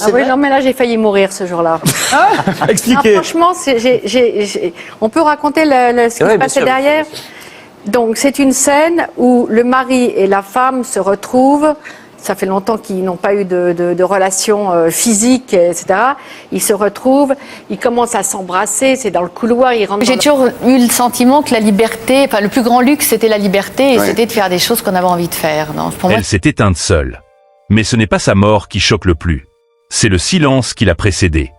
Ah oui, non, mais là, j'ai failli mourir ce jour-là. Expliquez. Non, franchement, on peut raconter ce qui se passait derrière. Donc, c'est une scène où le mari et la femme se retrouvent. Ça fait longtemps qu'ils n'ont pas eu de relations physiques, etc. Ils se retrouvent, ils commencent à s'embrasser, c'est dans le couloir, ils rentrent. J'ai toujours eu le sentiment que la liberté, enfin le plus grand luxe, c'était la liberté et c'était de faire des choses qu'on avait envie de faire. Non, pour moi, Elle s'est éteinte seule. Mais ce n'est pas sa mort qui choque le plus. C'est le silence qui l'a précédée.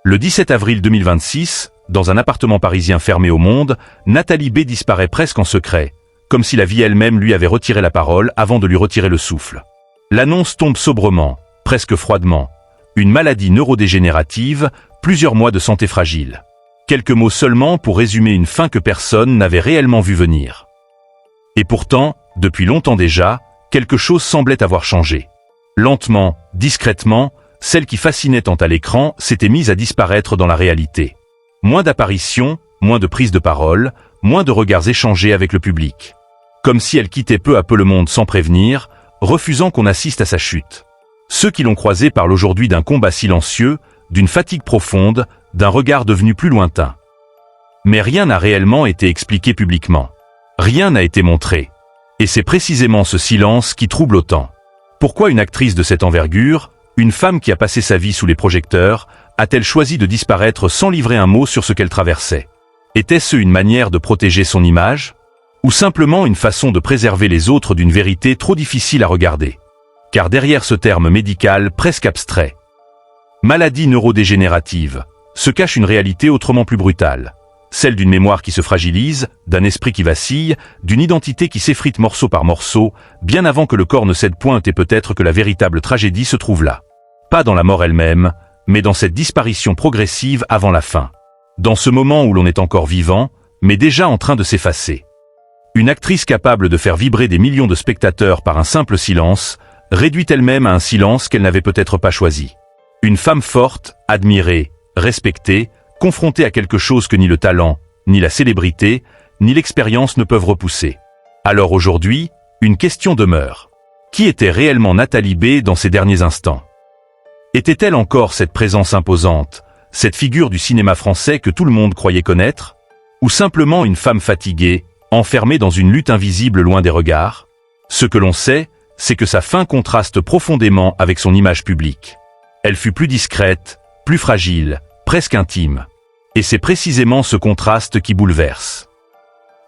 Le 17 avril 2026, dans un appartement parisien fermé au monde, Nathalie B disparaît presque en secret, comme si la vie elle-même lui avait retiré la parole avant de lui retirer le souffle. L'annonce tombe sobrement, presque froidement. Une maladie neurodégénérative, plusieurs mois de santé fragile. Quelques mots seulement pour résumer une fin que personne n'avait réellement vu venir. Et pourtant, depuis longtemps déjà, quelque chose semblait avoir changé. Lentement, discrètement, celle qui fascinait tant à l'écran s'était mise à disparaître dans la réalité. Moins d'apparitions, moins de prises de parole, moins de regards échangés avec le public. Comme si elle quittait peu à peu le monde sans prévenir, refusant qu'on assiste à sa chute. Ceux qui l'ont croisée parlent aujourd'hui d'un combat silencieux, d'une fatigue profonde, d'un regard devenu plus lointain. Mais rien n'a réellement été expliqué publiquement. Rien n'a été montré. Et c'est précisément ce silence qui trouble autant. Pourquoi une actrice de cette envergure, une femme qui a passé sa vie sous les projecteurs, a-t-elle choisi de disparaître sans livrer un mot sur ce qu'elle traversait? Était-ce une manière de protéger son image? Ou simplement une façon de préserver les autres d'une vérité trop difficile à regarder? Car derrière ce terme médical presque abstrait, maladie neurodégénérative, se cache une réalité autrement plus brutale. Celle d'une mémoire qui se fragilise, d'un esprit qui vacille, d'une identité qui s'effrite morceau par morceau, bien avant que le corps ne cède point et peut-être que la véritable tragédie se trouve là. Pas dans la mort elle-même, mais dans cette disparition progressive avant la fin. Dans ce moment où l'on est encore vivant, mais déjà en train de s'effacer. Une actrice capable de faire vibrer des millions de spectateurs par un simple silence, réduite elle-même à un silence qu'elle n'avait peut-être pas choisi. Une femme forte, admirée, respectée, confrontée à quelque chose que ni le talent, ni la célébrité, ni l'expérience ne peuvent repousser. Alors aujourd'hui, une question demeure. Qui était réellement Nathalie B dans ces derniers instants? Était-elle encore cette présence imposante, cette figure du cinéma français que tout le monde croyait connaître? Ou simplement une femme fatiguée, enfermée dans une lutte invisible loin des regards? Ce que l'on sait, c'est que sa fin contraste profondément avec son image publique. Elle fut plus discrète, plus fragile, presque intime. Et c'est précisément ce contraste qui bouleverse.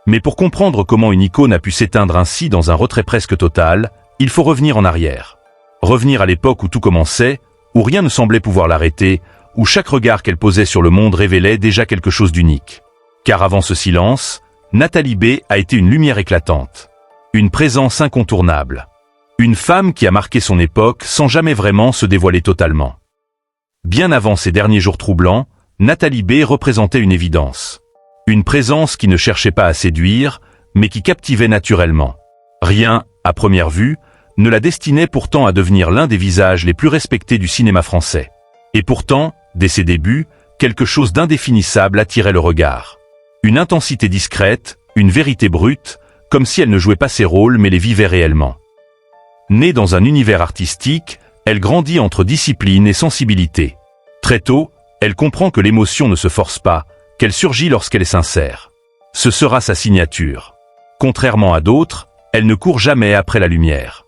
Mais pour comprendre comment une icône a pu s'éteindre ainsi dans un retrait presque total, il faut revenir en arrière. Revenir à l'époque où tout commençait, où rien ne semblait pouvoir l'arrêter, où chaque regard qu'elle posait sur le monde révélait déjà quelque chose d'unique. Car avant ce silence, Nathalie B a été une lumière éclatante. Une présence incontournable. Une femme qui a marqué son époque sans jamais vraiment se dévoiler totalement. Bien avant ces derniers jours troublants, Nathalie B représentait une évidence. Une présence qui ne cherchait pas à séduire, mais qui captivait naturellement. Rien, à première vue, ne la destinait pourtant à devenir l'un des visages les plus respectés du cinéma français. Et pourtant, dès ses débuts, quelque chose d'indéfinissable attirait le regard. Une intensité discrète, une vérité brute, comme si elle ne jouait pas ses rôles mais les vivait réellement. Née dans un univers artistique, elle grandit entre discipline et sensibilité. Très tôt, elle comprend que l'émotion ne se force pas, qu'elle surgit lorsqu'elle est sincère. Ce sera sa signature. Contrairement à d'autres, elle ne court jamais après la lumière.